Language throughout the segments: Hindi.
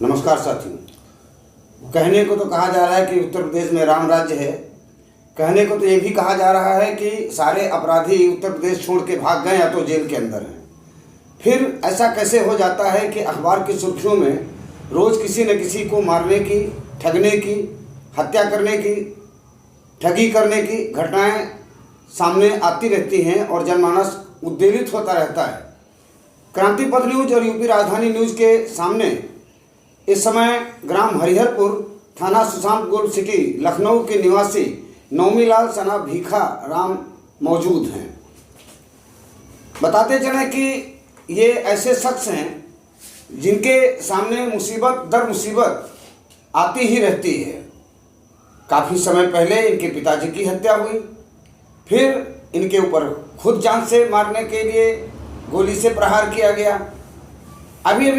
नमस्कार साथियों। कहने को तो कहा जा रहा है कि उत्तर प्रदेश में राम राज्य है। कहने को तो ये भी कहा जा रहा है कि सारे अपराधी उत्तर प्रदेश छोड़ के भाग गए या तो जेल के अंदर हैं। फिर ऐसा कैसे हो जाता है कि अखबार की सुर्खियों में रोज़ किसी न किसी को मारने की, ठगने की, हत्या करने की, ठगी करने की घटनाएं सामने आती रहती हैं और जनमानस उद्वेलित होता रहता है। क्रांति पथ न्यूज और यूपी राजधानी न्यूज के सामने इस समय ग्राम हरिहरपुर, थाना सुशांतपुर सिटी, लखनऊ के निवासी नौमीलाल सना भीखा राम मौजूद हैं। बताते चलें कि ये ऐसे शख्स हैं जिनके सामने मुसीबत दर मुसीबत आती ही रहती है। काफ़ी समय पहले इनके पिताजी की हत्या हुई, फिर इनके ऊपर खुद जान से मारने के लिए गोली से प्रहार किया गया। अभी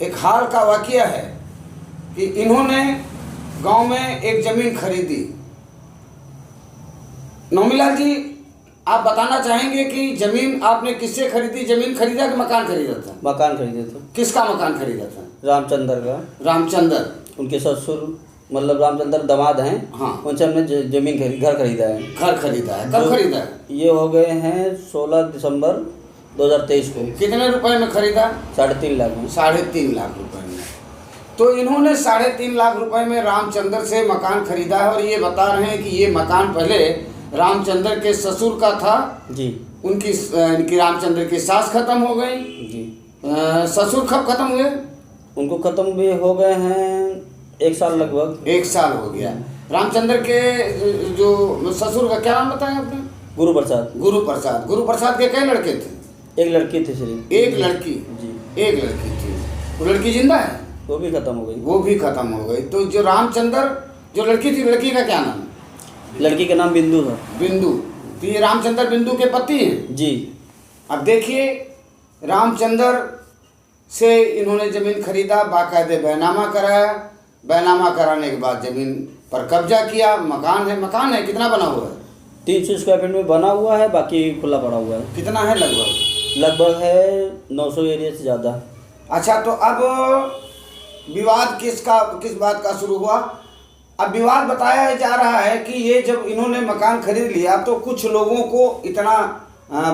एक हाल का वाकया है कि इन्होंने गांव में एक ज़मीन खरीदी। नौमीलाल जी, आप बताना चाहेंगे कि ज़मीन आपने किससे खरीदी? ज़मीन खरीदा कि मकान खरीदा था? मकान खरीदे थे। किसका मकान खरीदा था? रामचंद्र का। रामचंद्र, उनके ससुर मतलब रामचंद्र दामाद हैं। हाँ, उनसे हमने जमीन घर खरीदा है। घर खरीदा है। कब खरीदा है? ये हो गए हैं 16 दिसंबर 2023 को। कितने रुपए में खरीदा? 3.5 लाख में। 3.5 लाख रुपए में। तो इन्होंने 3.5 लाख रुपए में रामचंद्र से मकान खरीदा है और ये बता रहे हैं कि ये मकान पहले रामचंद्र के ससुर का था जी। इनकी रामचंद्र की सास खत्म हो गई जी। ससुर कब खत्म हुए? उनको खत्म भी हो गए हैं 1 साल लगभग। 1 साल हो गया। रामचंद्र के जो ससुर का क्या नाम बताया आपने? गुरु प्रसाद। गुरु प्रसाद। गुरु प्रसाद के कई लड़के थे? एक लड़की थी सिर्फ। एक लड़की जी। एक लड़की थी। वो लड़की जिंदा है? वो भी खत्म हो गई। वो भी खत्म हो गई। तो जो रामचंद्र जो लड़की थी, लड़की का क्या नाम? लड़की का नाम बिंदु था। बिंदु। तो ये रामचंद्र बिंदु के पति हैं? जी। अब देखिए, रामचंद्र से इन्होंने ज़मीन खरीदा, बाकायदे बैनामा कराया। बैनामा कराने के बाद ज़मीन पर कब्जा किया। मकान है कितना बना हुआ है? 300 स्क्वायर फीट में बना हुआ है, बाकी खुला पड़ा हुआ है। कितना है लगभग? लगभग है 900 एरिया से ज़्यादा। अच्छा, तो अब विवाद किस बात का शुरू हुआ? अब विवाद बताया जा रहा है कि ये जब इन्होंने मकान खरीद लिया तो कुछ लोगों को इतना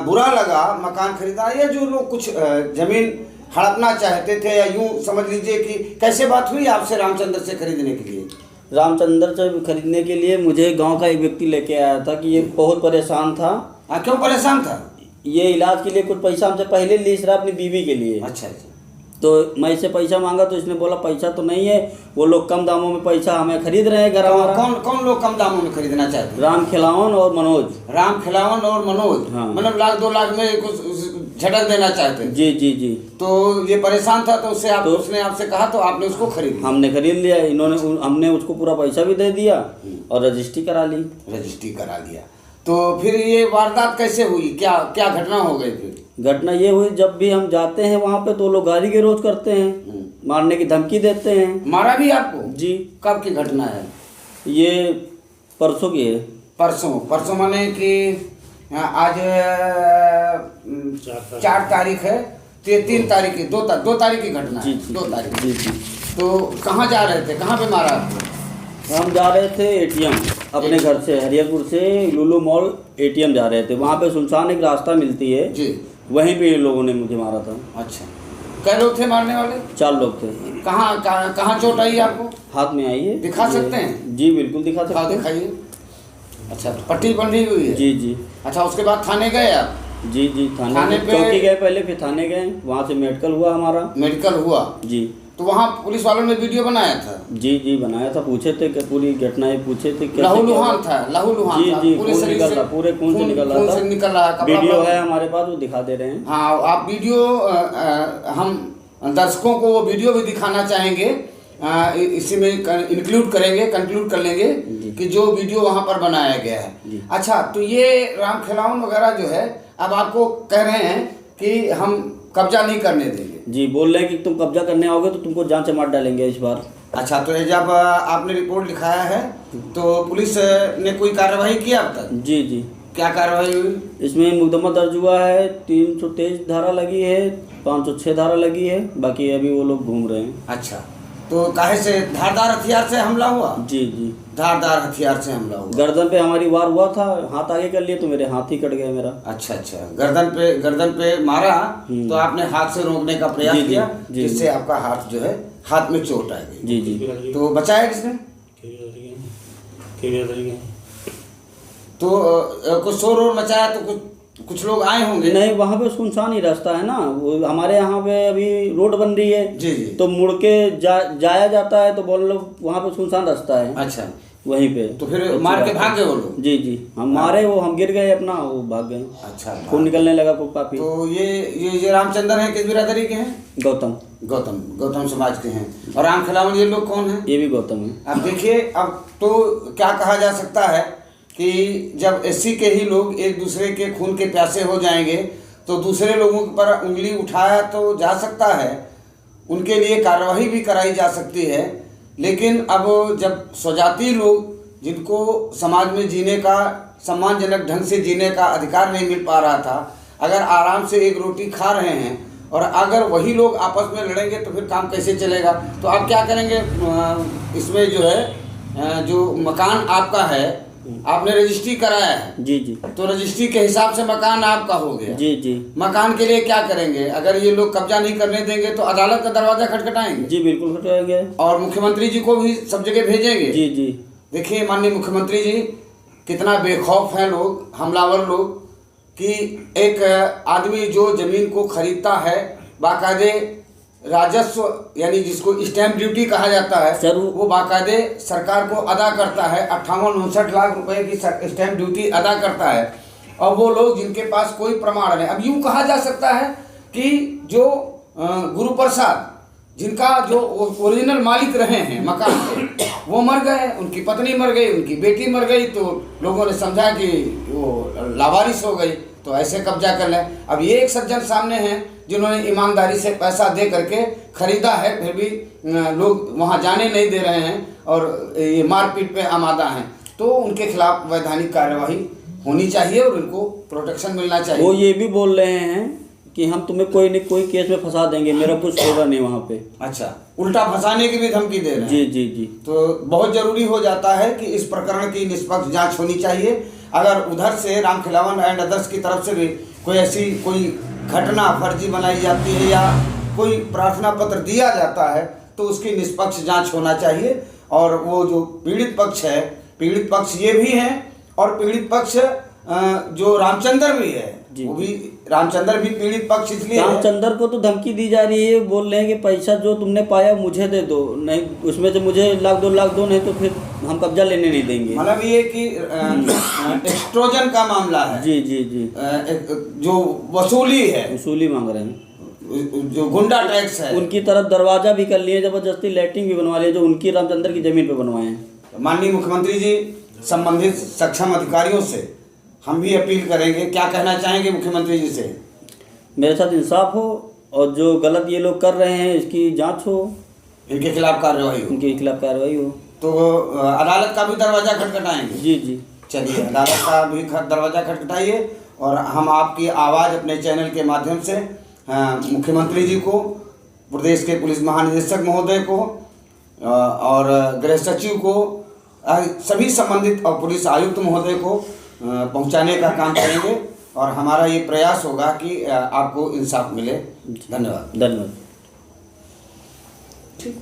बुरा लगा मकान खरीदा, या जो लोग कुछ ज़मीन हड़पना चाहते थे, या यूँ समझ लीजिए कि कैसे बात हुई आपसे रामचंद्र से खरीदने के लिए? रामचंद्र से खरीदने के लिए मुझे गांव का एक व्यक्ति लेके आया था कि ये बहुत परेशान था। क्यों परेशान था? ये इलाज के लिए कुछ पैसा हमसे पहले ली रहा अपनी बीवी के लिए। अच्छा। तो मैं इससे पैसा मांगा तो इसने बोला पैसा तो नहीं है, वो लोग कम दामों में पैसा हमें खरीद रहे हैं घर हमारा। कौन लोग कम दामों में खरीदना चाहते हैं? राम खिलावन और मनोज। राम खिलावन और मनोज। हाँ। मतलब 1-2 लाख में कुछ झटक देना चाहते हैं? जी जी जी। तो ये परेशान था तो उसने आपसे कहा तो आपने उसको खरीद लिया? हमने खरीद लिया। हमने उसको पूरा पैसा भी दे दिया और रजिस्ट्री करा ली। रजिस्ट्री करा लिया। तो फिर ये वारदात कैसे हुई? क्या घटना हो गई फिर? घटना ये हुई, जब भी हम जाते हैं वहाँ पे तो लोग गाली गलौज करते हैं, मारने की धमकी देते हैं। मारा भी आपको? जी। कब की घटना है? ये परसों की है। परसों माने कि आज 4 तारीख है, 3 तारीख की 2 तारीख की घटना है। 2 तारीख। जी जी। तो कहाँ जा रहे थे? कहाँ पे मारा आपको? हम जा रहे थे एटीएम अपने घर से, हरिहरपुर से लुलु मॉल एटीएम जा रहे थे। वहाँ पे सुनसान एक रास्ता मिलती है जी, वहीं पे ये लोगों ने मुझे मारा था। अच्छा। कै लोग थे मारने वाले? 4 लोग थे। कहाँ चोट आई आपको? हाथ में आई है। दिखा सकते हैं? जी बिल्कुल दिखा सकते हैं। दिखाइए। अच्छा, तो पट्टी बंधी हुई है? जी जी। अच्छा, उसके बाद थाने गए आप? जी जी। थाने पे चौकी गए पहले, फिर थाने गए, वहाँ से मेडिकल हुआ हमारा। मेडिकल हुआ? जी। तो वहाँ पुलिस वालों ने वीडियो बनाया था? जी जी बनाया था। पूछे थे कि पूरी घटनाएं पूछे थे। लहूलुहान था? जी जी। खून निकल रहा, पूरे खून से निकल रहा था। वीडियो है हमारे पास, वो दिखा दे रहे हैं। हाँ, आप वीडियो, हम दर्शकों को वो वीडियो भी दिखाना चाहेंगे, इसी में इंक्लूड कंक्लूड कर लेंगे कि जो वीडियो वहाँ पर बनाया गया है। अच्छा, तो ये राम खिलावन वगैरह जो है अब आपको कह रहे हैं कि हम कब्जा नहीं करने देंगे? जी, बोल रहे हैं कि तुम कब्जा करने आओगे तो तुमको जान से मार डालेंगे इस बार। अच्छा, तो जब आपने रिपोर्ट लिखाया है तो पुलिस ने कोई कार्रवाई किया अब तक? जी जी। क्या कार्रवाई हुई? इसमें मुकदमा दर्ज हुआ है, 323 धारा लगी है, 506 धारा लगी है, बाकी अभी वो लोग घूम रहे हैं। अच्छा, तो काहे से धारदार हथियार से हमला हुआ? जी जी, धारदार हथियार से हमला हुआ। गर्दन पे हमारी वार हुआ था, हाथ आगे कर लिए तो मेरे हाथ ही कट गया मेरा। अच्छा अच्छा, गर्दन पे मारा तो आपने हाथ से रोकने का प्रयास जी, जी, किया, जी, जिससे आपका हाथ जो है हाथ में चोट आ गई। जी जी। तो बचाया किसने? तो कुछ शोर वोर मचाया तो कुछ लोग आए होंगे? नहीं, वहाँ पे सुनसान ही रास्ता है ना, वो हमारे यहाँ पे अभी रोड बन रही है। जी जी। तो मुड़ के जाया जाता है, तो बोल लो वहाँ पे सुनसान रास्ता है। अच्छा, वहीं पे तो फिर मार के भाग गए वो लोग? जी जी, हम मारे, वो हम गिर गए अपना, वो भाग गए। अच्छा, खून निकलने लगा को काफी। तो ये रामचंद्र हैं, किस बिरादरी के हैं? गौतम समाज के हैं। और राम खिलावन ये लोग कौन हैं? ये भी गौतम है। अब देखिए, अब तो क्या कहा जा सकता है कि जब एससी के ही लोग एक दूसरे के खून के प्यासे हो जाएंगे तो दूसरे लोगों पर उंगली उठाया तो जा सकता है, उनके लिए कार्रवाई भी कराई जा सकती है। लेकिन अब जब स्वजाति लोग जिनको समाज में जीने का, सम्मानजनक ढंग से जीने का अधिकार नहीं मिल पा रहा था, अगर आराम से एक रोटी खा रहे हैं और अगर वही लोग आपस में लड़ेंगे तो फिर काम कैसे चलेगा? तो आप क्या करेंगे? इसमें जो है, जो मकान आपका है, आपने रजिस्ट्री कराया है। जी जी। तो रजिस्ट्री के हिसाब से मकान आपका हो गया। जी जी। मकान के लिए क्या करेंगे? अगर ये लोग कब्जा नहीं करने देंगे तो अदालत का दरवाजा खटखटाएंगे? जी बिल्कुल खटखटाएंगे। और मुख्यमंत्री जी को भी सब जगह भेजेंगे? जी जी। देखिए माननीय मुख्यमंत्री जी, कितना बेखौफ हैं लोग, हमलावर लोग, कि एक आदमी जो जमीन को खरीदता है बाकायदे राजस्व, यानी जिसको स्टैंप ड्यूटी कहा जाता है सर, वो बाकायदे सरकार को अदा करता है। 58-59 लाख रुपए की स्टैंप ड्यूटी अदा करता है। और वो लोग जिनके पास कोई प्रमाण नहीं, अब यूँ कहा जा सकता है कि जो गुरु प्रसाद, जिनका जो ओरिजिनल मालिक रहे हैं मकान के, वो मर गए, उनकी पत्नी मर गई, उनकी बेटी मर गई, तो लोगों ने समझा कि वो लावारिस हो गई तो ऐसे कब्जा कर लें। अब ये एक सज्जन सामने हैं जिन्होंने ईमानदारी से पैसा दे करके खरीदा है, फिर भी लोग वहाँ जाने नहीं दे रहे हैं और ये मारपीट पे आमादा हैं। तो उनके खिलाफ वैधानिक कार्यवाही होनी चाहिए और उनको प्रोटेक्शन मिलना चाहिए। वो ये भी बोल रहे हैं कि हम तुम्हें कोई न कोई केस में फंसा देंगे, मेरा कुछ होगा नहीं वहाँ पे। अच्छा, उल्टा फंसाने की भी धमकी दे रहे हैं? जी जी जी। तो बहुत जरूरी हो जाता है कि इस प्रकरण की निष्पक्ष जांच होनी चाहिए। अगर उधर से राम खिलावन एंड अदर्स की तरफ से भी कोई ऐसी कोई घटना फर्जी बनाई जाती है या कोई प्रार्थना पत्र दिया जाता है तो उसकी निष्पक्ष जांच होना चाहिए। और वो जो पीड़ित पक्ष है, पीड़ित पक्ष ये भी है और पीड़ित पक्ष जो रामचंद्र भी है, वो भी, रामचंद्र भी पीड़ित पक्ष इसलिए है। रामचंद्र को तो धमकी दी जा रही है, बोल रहे हैं कि पैसा जो तुमने पाया मुझे दे दो, नहीं उसमें से मुझे 1 लाख दो, नहीं तो फिर हम कब्जा लेने नहीं देंगे। मतलब ये कि एक्सट्रोजन का मामला है। जी जी जी। जो वसूली है, वसूली मांग रहे हैं, जो गुंडा टैक्स है, उनकी तरफ दरवाजा भी कर लिए, जबरदस्ती लैट्रिन भी बनवा लिए, जो उनकी रामचंद्र की जमीन पे बनवाए हैं। माननीय मुख्यमंत्री जी, संबंधित सक्षम अधिकारियों से हम भी अपील करेंगे, क्या कहना चाहेंगे मुख्यमंत्री जी से? मेरे साथ इंसाफ हो और जो गलत ये लोग कर रहे हैं इसकी जांच हो, इनके खिलाफ कार्रवाई हो, उनके खिलाफ कार्रवाई हो। तो अदालत का भी दरवाजा खटखटाएंगे? जी जी। चलिए, अदालत का भी दरवाजा खटखटाइए और हम आपकी आवाज़ अपने चैनल के माध्यम से मुख्यमंत्री जी को, प्रदेश के पुलिस महानिदेशक महोदय को और गृह सचिव को, सभी संबंधित और पुलिस आयुक्त महोदय को पहुंचाने का काम करेंगे और हमारा ये प्रयास होगा कि आपको इंसाफ मिले। धन्यवाद। धन्यवाद। ठीक।